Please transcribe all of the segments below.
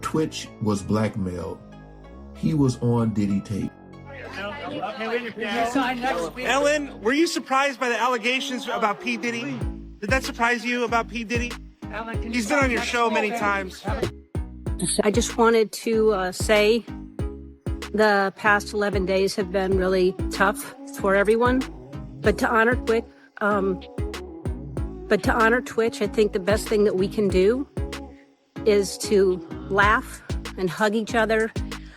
Twitch was blackmailed. He was on Diddy tape. Ellen, were you surprised by the allegations about P. Diddy? Did that surprise you about P. Diddy? He's been on your show many times. I just wanted to say the past 11 days have been really tough for everyone. But to honor Twitch, I think the best thing that we can do is to laugh and hug each other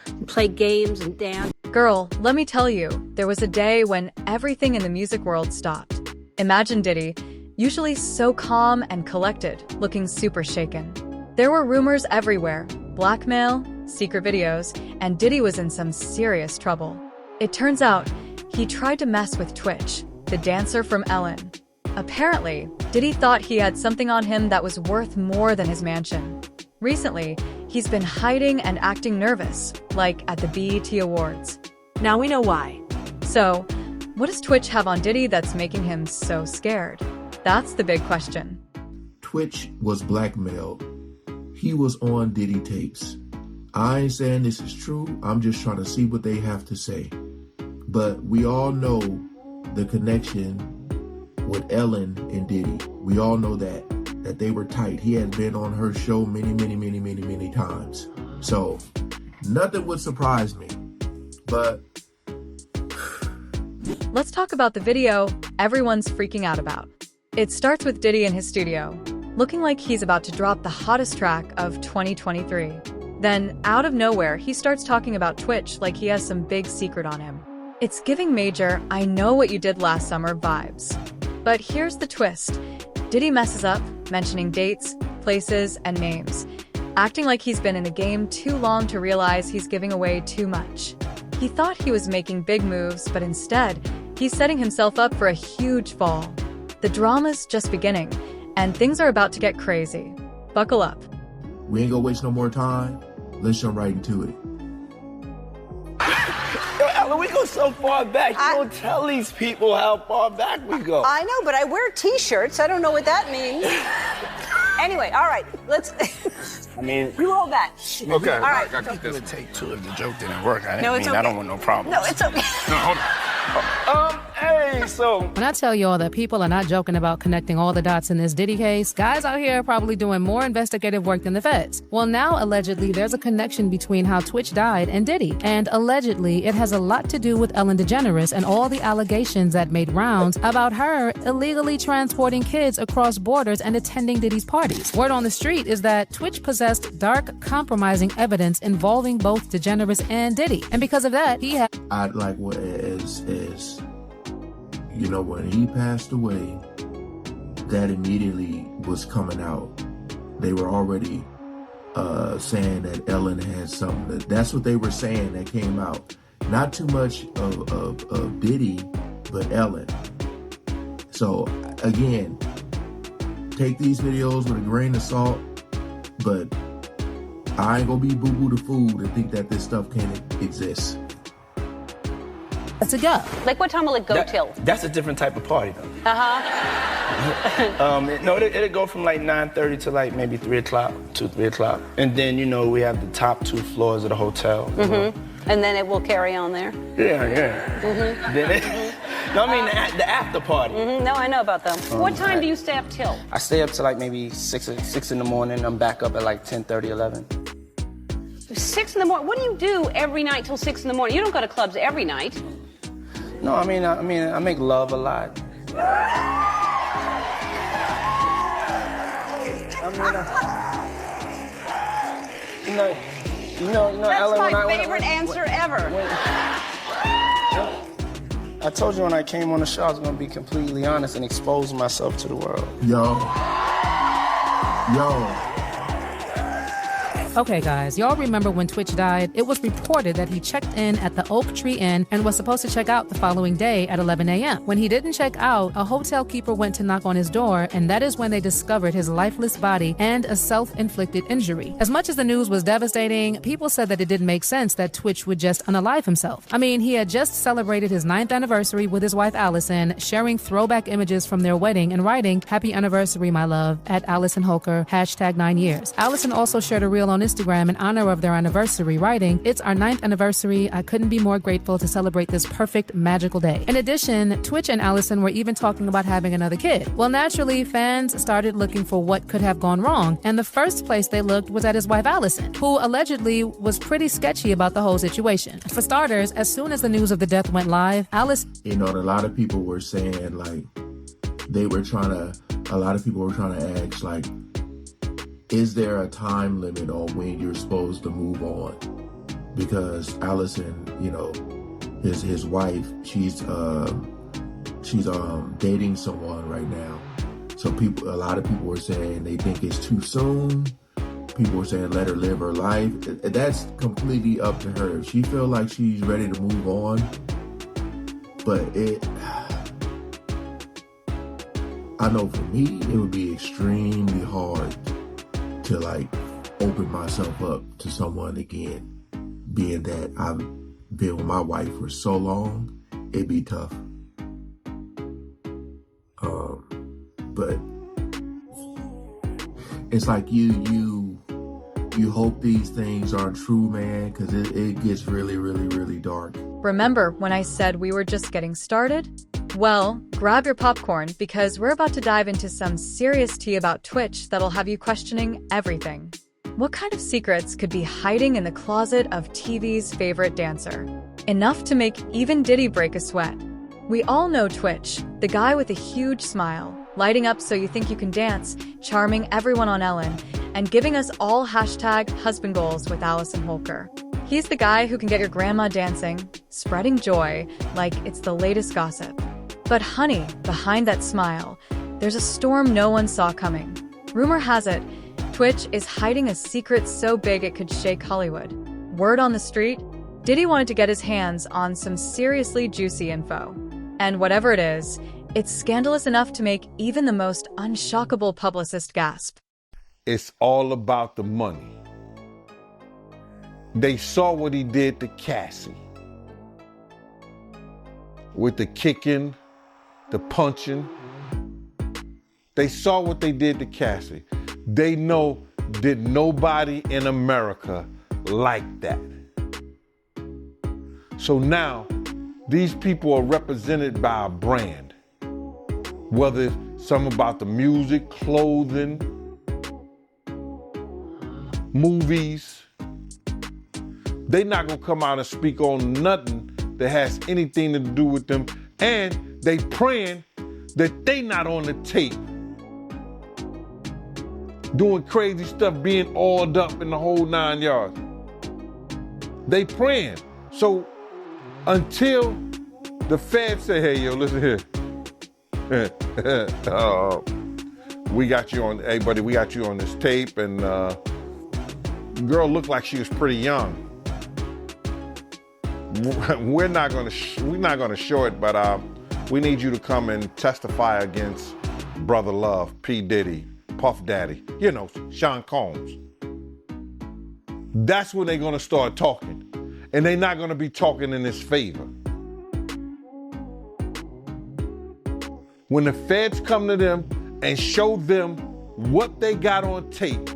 and play games and dance. Girl, let me tell you, there was a day when everything in the music world stopped. Imagine Diddy, usually so calm and collected, looking super shaken. There were rumors everywhere, blackmail, secret videos, and Diddy was in some serious trouble. It turns out, he tried to mess with Twitch, the dancer from Ellen. Apparently, Diddy thought he had something on him that was worth more than his mansion. Recently, he's been hiding and acting nervous, like at the BET Awards. Now we know why. So, what does Twitch have on Diddy that's making him so scared? That's the big question. Twitch was blackmailed. He was on Diddy tapes. I ain't saying this is true. I'm just trying to see what they have to say. But we all know the connection with Ellen and Diddy. We all know that they were tight. He had been on her show many times. So nothing would surprise me. But let's talk about the video everyone's freaking out about. It starts with Diddy in his studio, looking like he's about to drop the hottest track of 2023. Then, out of nowhere, he starts talking about Twitch like he has some big secret on him. It's giving major "I know what you did last summer" vibes. But here's the twist. Diddy messes up, mentioning dates, places, and names, acting like he's been in the game too long to realize he's giving away too much. He thought he was making big moves, but instead, he's setting himself up for a huge fall. The drama's just beginning, and things are about to get crazy. Buckle up. We ain't gonna waste no more time. Let's jump right into it. Yo, Ellen, we go so far back. You don't tell these people how far back we go. I know, but I wear t-shirts. I don't know what that means. Anyway, all right, let's... I mean... You roll that. Okay. All right. I got this. Take two if the joke didn't work. No, it's okay. I don't want no problems. No, it's okay. No, hold on. Hey, so... When I tell y'all that people are not joking about connecting all the dots in this Diddy case, guys out here are probably doing more investigative work than the feds. Well, now, allegedly, there's a connection between how Twitch died and Diddy. And allegedly, it has a lot to do with Ellen DeGeneres and all the allegations that made rounds about her illegally transporting kids across borders and attending Diddy's parties. Word on the street is that Twitch possessed dark, compromising evidence involving both DeGeneres and Diddy. And because of that, he had... I'd like what you know, when he passed away, that immediately was coming out. They were already saying that Ellen had something. That's what they were saying that came out. Not too much of Diddy, but Ellen. So again, take these videos with a grain of salt, but I ain't gonna be boo-boo the fool to think that this stuff can't exist. to go. Like what time will it go till? That's a different type of party, though. No, it'll go from like 9:30 to like maybe 3 o'clock, 2, 3 o'clock. And then, you know, we have the top 2 floors of the hotel. And then it will carry on there? Yeah. Then no, I mean the after party. No, I know about them. What time do you stay up till? I stay up till like maybe 6 in the morning. I'm back up at like 10:30, 11. 6 in the morning? What do you do every night till 6 in the morning? You don't go to clubs every night. No, I mean, I make love a lot. You know, That's Ellen, my favorite answer ever. I told you when I came on the show I was gonna be completely honest and expose myself to the world. Yo. Okay, guys, y'all remember when Twitch died? It was reported that he checked in at the Oak Tree Inn and was supposed to check out the following day at 11 a.m. When he didn't check out, a hotel keeper went to knock on his door, and that is when they discovered his lifeless body and a self-inflicted injury. As much as the news was devastating, people said that it didn't make sense that Twitch would just unalive himself. I mean, he had just celebrated his 9th anniversary with his wife Allison, sharing throwback images from their wedding and writing, "Happy anniversary, my love," at Allison Holker, #9 years. Allison also shared a reel on Instagram in honor of their anniversary, writing, "It's our 9th anniversary. I couldn't be more grateful to celebrate this perfect, magical day." In addition, Twitch and Allison were even talking about having another kid. Well, naturally, fans started looking for what could have gone wrong, and the first place they looked was at his wife Allison, who allegedly was pretty sketchy about the whole situation. For starters, as soon as the news of the death went live, Allison... You know, a lot of people were saying, like, a lot of people were trying to ask, like, is there a time limit on when you're supposed to move on? Because Allison, you know, his wife, she's dating someone right now. So a lot of people were saying they think it's too soon. People were saying let her live her life. That's completely up to her. If she feel like she's ready to move on, but I know for me, it would be extremely hard to like open myself up to someone again, being that I've been with my wife for so long. It'd be tough. But it's like you hope these things aren't true, man, because it gets really, really, really dark. Remember when I said we were just getting started? Well, grab your popcorn because we're about to dive into some serious tea about Twitch that'll have you questioning everything. What kind of secrets could be hiding in the closet of TV's favorite dancer? Enough to make even Diddy break a sweat. We all know Twitch, the guy with a huge smile, lighting up so you think you can dance, charming everyone on Ellen, and giving us all #husband goals with Allison Holker. He's the guy who can get your grandma dancing, spreading joy like it's the latest gossip. But honey, behind that smile, there's a storm no one saw coming. Rumor has it, Twitch is hiding a secret so big it could shake Hollywood. Word on the street, Diddy wanted to get his hands on some seriously juicy info. And whatever it is, it's scandalous enough to make even the most unshockable publicist gasp. It's all about the money. They saw what he did to Cassie. With the kicking, the punching. They saw what they did to Cassie. They know that nobody in America like that. So now, these people are represented by a brand. Whether it's something about the music, clothing, movies, they not gonna come out and speak on nothing that has anything to do with them, and they praying that they not on the tape doing crazy stuff, being oiled up in the whole 9 yards. They praying. So until the feds say, hey, yo, listen here. We got you on, hey buddy, we got you on this tape, and the girl looked like she was pretty young. We're not gonna show it, but we need you to come and testify against Brother Love, P. Diddy, Puff Daddy, you know, Sean Combs. That's when they're gonna start talking, and they're not gonna be talking in his favor. When the feds come to them and show them what they got on tape,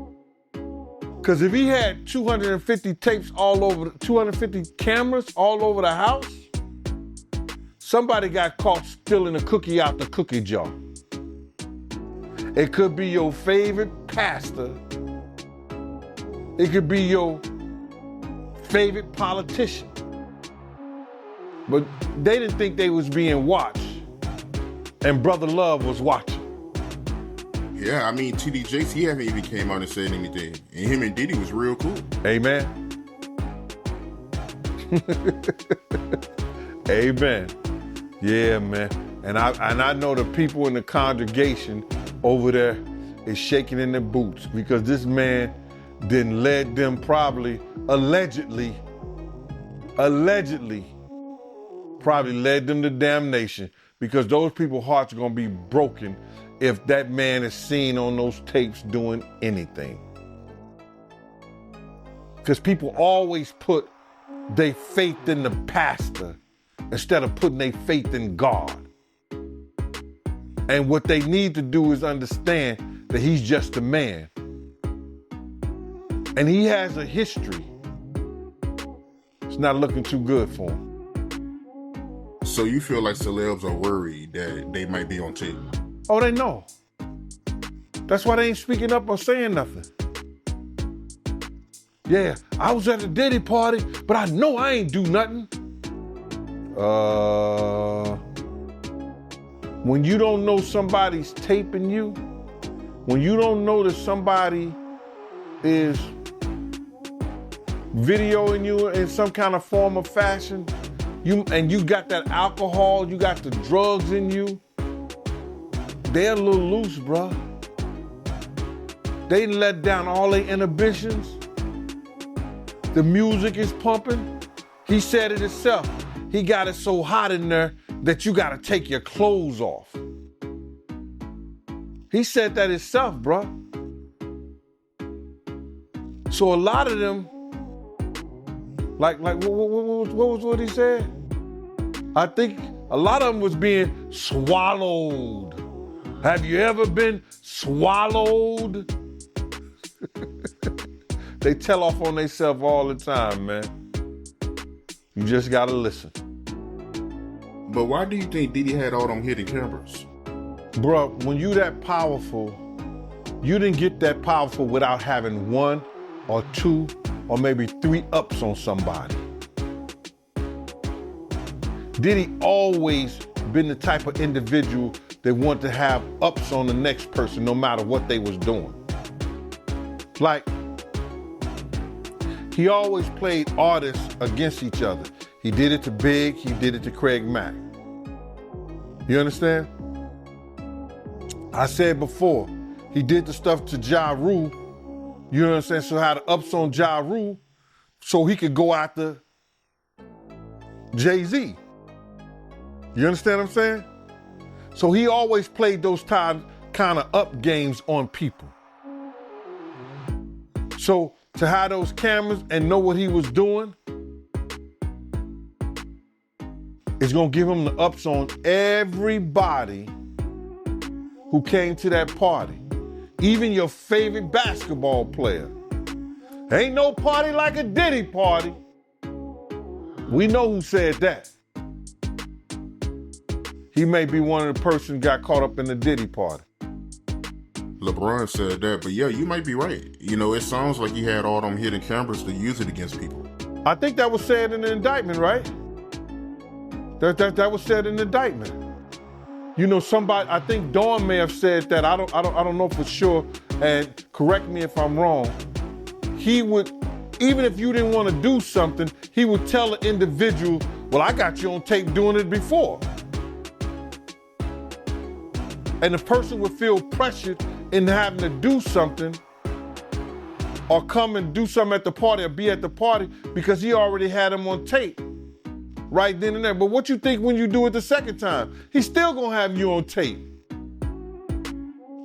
because if he had 250 tapes all over, 250 cameras all over the house, somebody got caught stealing a cookie out the cookie jar. It could be your favorite pastor. It could be your favorite politician. But they didn't think they was being watched. And Brother Love was watching. Yeah, I mean, TD Jakes, he haven't even came out and said anything. And him and Diddy was real cool. Amen. Amen. Yeah, man. And I know the people in the congregation over there is shaking in their boots because this man didn't let them probably, allegedly led them to damnation, because those people's hearts are going to be broken if that man is seen on those tapes doing anything. Because people always put their faith in the pastor instead of putting their faith in God. And what they need to do is understand that he's just a man. And he has a history. It's not looking too good for him. So you feel like celebs are worried that they might be on tape? Oh, they know. That's why they ain't speaking up or saying nothing. Yeah, I was at the Diddy party, but I know I ain't do nothing. When you don't know somebody's taping you, when you don't know that somebody is videoing you in some kind of form or fashion, you got that alcohol, you got the drugs in you, they're a little loose, bruh. They let down all their inhibitions. The music is pumping. He said it himself. He got it so hot in there that you gotta take your clothes off. He said that himself, bruh. So a lot of them, like what was what he said? I think a lot of them was being swallowed. Have you ever been swallowed? They tell off on themselves all the time, man. You just gotta listen. But why do you think Diddy had all them hidden cameras? Bruh, when you that powerful, you didn't get that powerful without having 1 or 2 or maybe 3 ups on somebody. Diddy always been the type of individual that wanted to have ups on the next person no matter what they was doing. Like, he always played artists against each other. He did it to Big, he did it to Craig Mack. You understand? I said before, he did the stuff to Ja Rule, you know what I'm saying? So had the ups on Ja Rule so he could go after Jay-Z. You understand what I'm saying? So he always played those kind of up games on people. So to have those cameras and know what he was doing, it's gonna give him the ups on everybody who came to that party. Even your favorite basketball player. Ain't no party like a Diddy party. We know who said that. He may be one of the person got caught up in the Diddy party. LeBron said that, but yeah, you might be right. You know, it sounds like he had all them hidden cameras to use it against people. I think that was said in the indictment, right? That was said in the indictment. You know, somebody, I think Dawn may have said that. I don't know for sure, and correct me if I'm wrong. He would, even if you didn't want to do something, he would tell the individual, well, I got you on tape doing it before. And the person would feel pressured in having to do something or come and do something at the party or be at the party because he already had him on tape right then and there. But what you think when you do it the second time? He's still gonna have you on tape.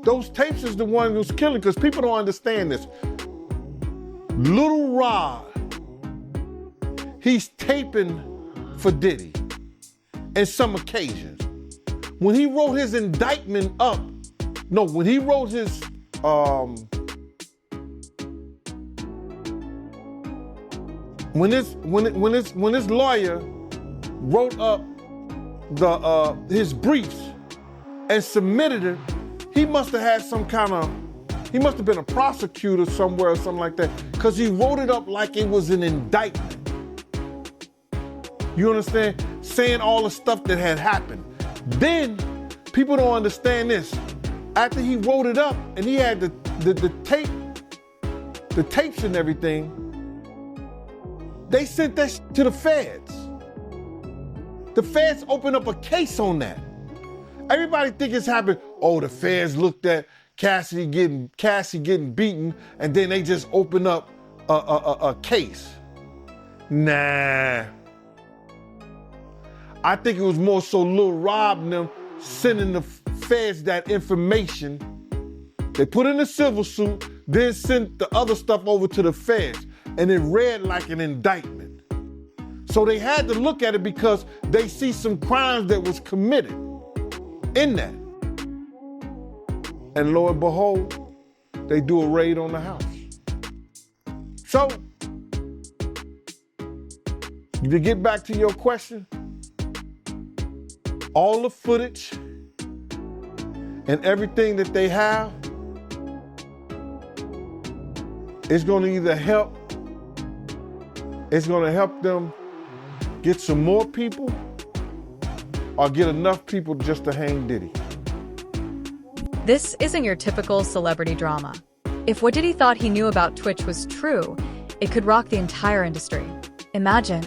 Those tapes is the one who's killing, because people don't understand this. Little Rod, he's taping for Diddy in some occasions. When he wrote his indictment up, when he wrote his, when his lawyer wrote up his briefs and submitted it, he must have had he must have been a prosecutor somewhere or something like that, because he wrote it up like it was an indictment. You understand? Saying all the stuff that had happened. Then, people don't understand this. After he wrote it up and he had the tapes and everything, they sent that to the feds. The feds opened up a case on that. Everybody think it's happened. Oh, the feds looked at Cassie getting beaten, and then they just opened up a case. Nah. I think it was more so Lil Rob and them sending the feds that information. They put in a civil suit, then sent the other stuff over to the feds, and it read like an indictment. So they had to look at it because they see some crimes that was committed in that. And lo and behold, they do a raid on the house. So, to get back to your question, all the footage and everything that they have is going to either help, it's going to help them get some more people or get enough people just to hang Diddy. This isn't your typical celebrity drama. If what Diddy thought he knew about Twitch was true, it could rock the entire industry. Imagine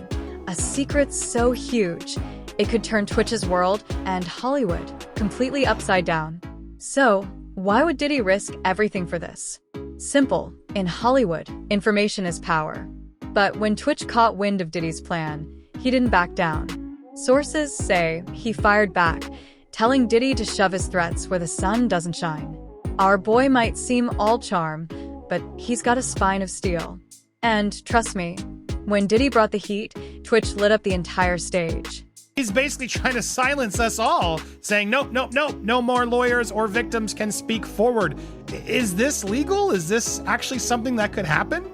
a secret so huge, it could turn Twitch's world and Hollywood completely upside down. So, why would Diddy risk everything for this? Simple. In Hollywood, information is power. But when Twitch caught wind of Diddy's plan, he didn't back down. Sources say he fired back, telling Diddy to shove his threats where the sun doesn't shine. Our boy might seem all charm, but he's got a spine of steel. And trust me, when Diddy brought the heat, Twitch lit up the entire stage. He's basically trying to silence us all, saying, nope, nope, nope, no more lawyers or victims can speak forward. Is this legal? Is this actually something that could happen?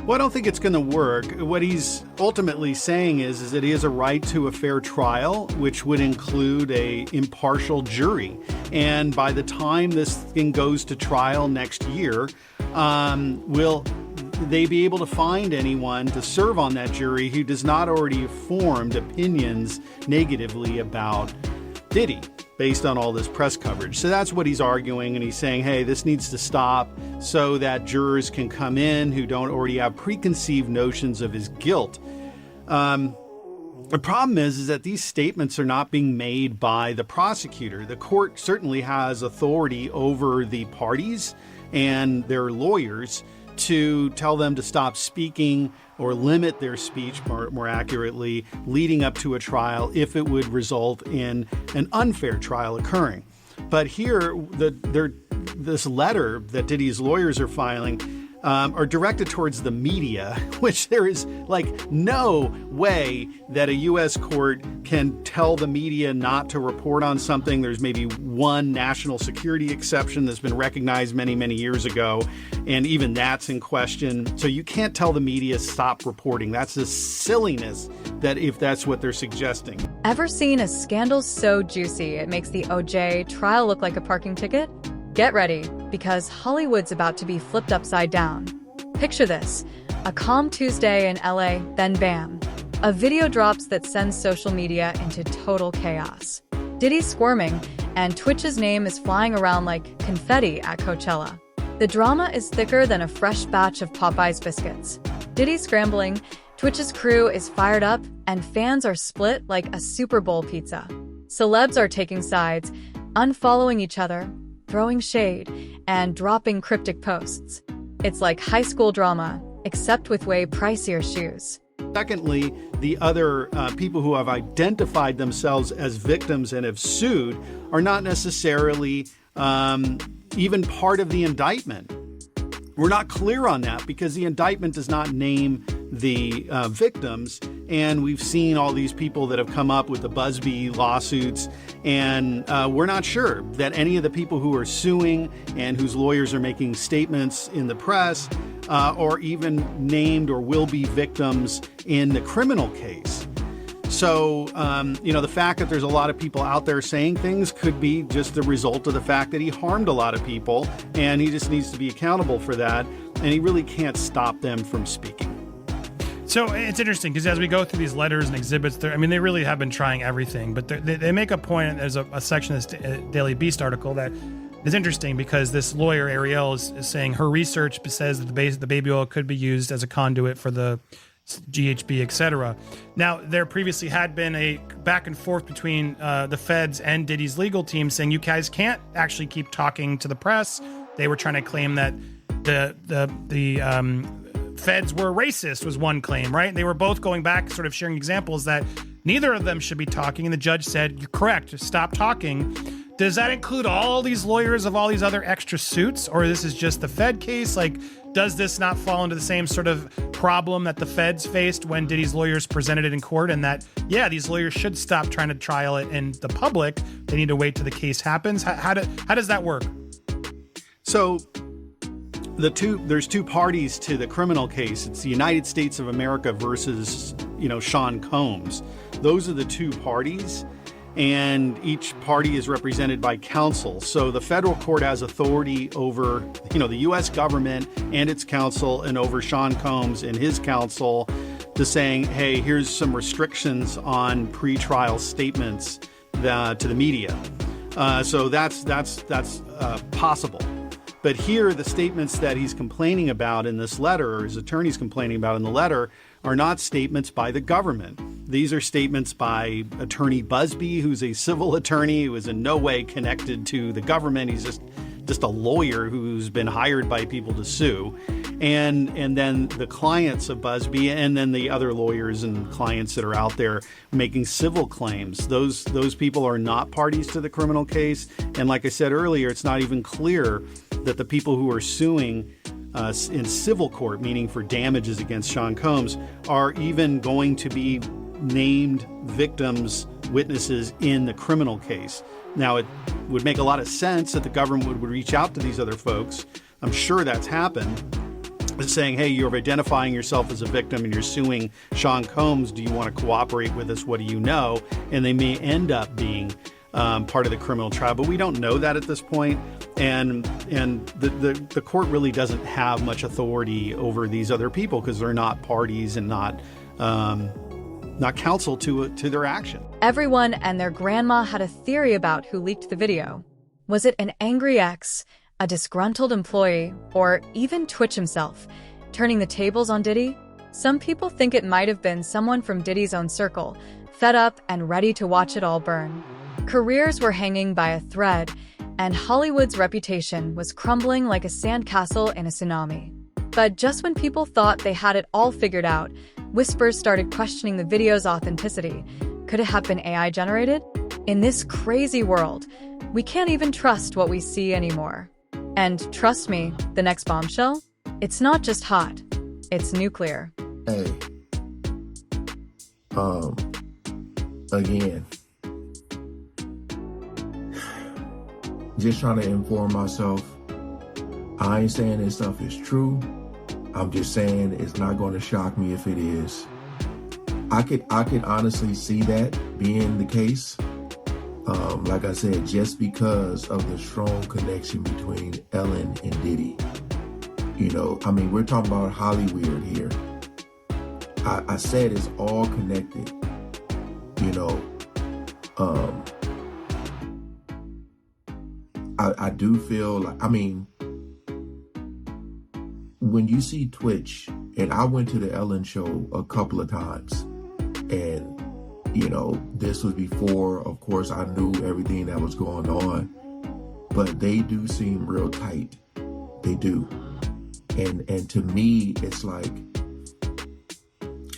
Well, I don't think it's going to work. What he's ultimately saying is that he has a right to a fair trial, which would include a impartial jury. And by the time this thing goes to trial next year, will they be able to find anyone to serve on that jury who does not already have formed opinions negatively about Diddy based on all this press coverage? So that's what he's arguing, and he's saying, hey, this needs to stop so that jurors can come in who don't already have preconceived notions of his guilt. The problem is that these statements are not being made by the prosecutor. The court certainly has authority over the parties and their lawyers to tell them to stop speaking or limit their speech, more accurately, leading up to a trial if it would result in an unfair trial occurring. But here, this letter that Diddy's lawyers are filing are directed towards the media, which there is no way that a U.S. court can tell the media not to report on something. There's maybe one national security exception that's been recognized many, many years ago, and even that's in question. So you can't tell the media stop reporting. That's a silliness that if that's what they're suggesting. Ever seen a scandal so juicy it makes the OJ trial look like a parking ticket? Get ready, because Hollywood's about to be flipped upside down. Picture this, a calm Tuesday in LA, then bam, a video drops that sends social media into total chaos. Diddy's squirming, and Twitch's name is flying around like confetti at Coachella. The drama is thicker than a fresh batch of Popeye's biscuits. Diddy's scrambling, Twitch's crew is fired up, and fans are split like a Super Bowl pizza. Celebs are taking sides, unfollowing each other, throwing shade, and dropping cryptic posts. It's like high school drama, except with way pricier shoes. Secondly, the other people who have identified themselves as victims and have sued are not necessarily even part of the indictment. We're not clear on that because the indictment does not name the victims. And we've seen all these people that have come up with the Busby lawsuits. And we're not sure that any of the people who are suing and whose lawyers are making statements in the press or even named or will be victims in the criminal case. So, the fact that there's a lot of people out there saying things could be just the result of the fact that he harmed a lot of people, and he just needs to be accountable for that, and he really can't stop them from speaking. So it's interesting because as we go through these letters and exhibits, they really have been trying everything, but they make a point, and there's a section of this Daily Beast article that is interesting because this lawyer, Ariel, is saying her research says that the baby oil could be used as a conduit for the GHB, etc. Now, there previously had been a back and forth between the feds and Diddy's legal team saying you guys can't actually keep talking to the press. They were trying to claim that the feds were racist was one claim, right? They were both going back, sort of sharing examples that neither of them should be talking. And the judge said, you're correct, stop talking. Does that include all these lawyers of all these other extra suits? Or this is just the Fed case? Does this not fall into the same sort of problem that the feds faced when Diddy's lawyers presented it in court? And that, these lawyers should stop trying to trial it in the public. They need to wait till the case happens. How does that work? So There's two parties to the criminal case. It's the United States of America versus, Sean Combs. Those are the two parties, and each party is represented by counsel. So the federal court has authority over, the U.S. government and its counsel, and over Sean Combs and his counsel, to saying, hey, here's some restrictions on pretrial statements to the media. So that's possible. But here, the statements that he's complaining about in this letter, or his attorney's complaining about in the letter, are not statements by the government. These are statements by Attorney Busby, who's a civil attorney who is in no way connected to the government. He's just a lawyer who's been hired by people to sue. And then the clients of Busby, and then the other lawyers and clients that are out there making civil claims. Those people are not parties to the criminal case. And like I said earlier, it's not even clear that the people who are suing in civil court, meaning for damages against Sean Combs, are even going to be named victims, witnesses in the criminal case. Now, it would make a lot of sense that the government would reach out to these other folks. I'm sure that's happened. Saying, hey, you're identifying yourself as a victim and you're suing Sean Combs. Do you want to cooperate with us? What do you know? And they may end up being part of the criminal trial, but we don't know that at this point. And the court really doesn't have much authority over these other people because they're not parties and not counsel to their action. Everyone and their grandma had a theory about who leaked the video. Was it an angry ex, a disgruntled employee, or even Twitch himself, turning the tables on Diddy? Some people think it might have been someone from Diddy's own circle, fed up and ready to watch it all burn. Careers were hanging by a thread, and Hollywood's reputation was crumbling like a sandcastle in a tsunami. But just when people thought they had it all figured out, whispers started questioning the video's authenticity. Could it have been AI generated? In this crazy world, we can't even trust what we see anymore. And trust me, the next bombshell? It's not just hot, it's nuclear. Hey, again, just trying to inform myself. I ain't saying this stuff is true. I'm just saying it's not going to shock me if it is. I could honestly see that being the case. Like I said, just because of the strong connection between Ellen and Diddy. We're talking about Hollywood here. I said it's all connected. I do feel like, when you see Twitch, and I went to the Ellen show a couple of times, and this was before, of course, I knew everything that was going on, but they do seem real tight. They do. And to me, it's like,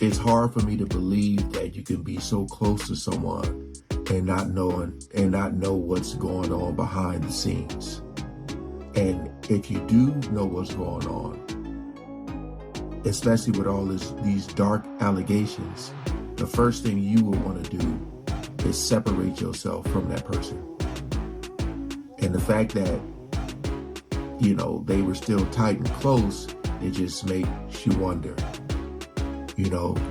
it's hard for me to believe that you can be so close to someone and not know what's going on behind the scenes. And if you do know what's going on, especially with all these dark allegations, the first thing you will want to do is separate yourself from that person. And the fact that, they were still tight and close, it just makes you wonder.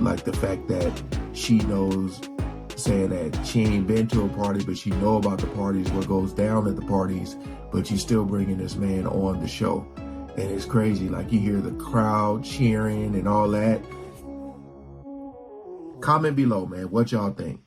Like the fact that she knows, saying that she ain't been to a party, but she know about the parties, what goes down at the parties, but she's still bringing this man on the show. And it's crazy. Like, you hear the crowd cheering and all that. Comment below, man, what y'all think.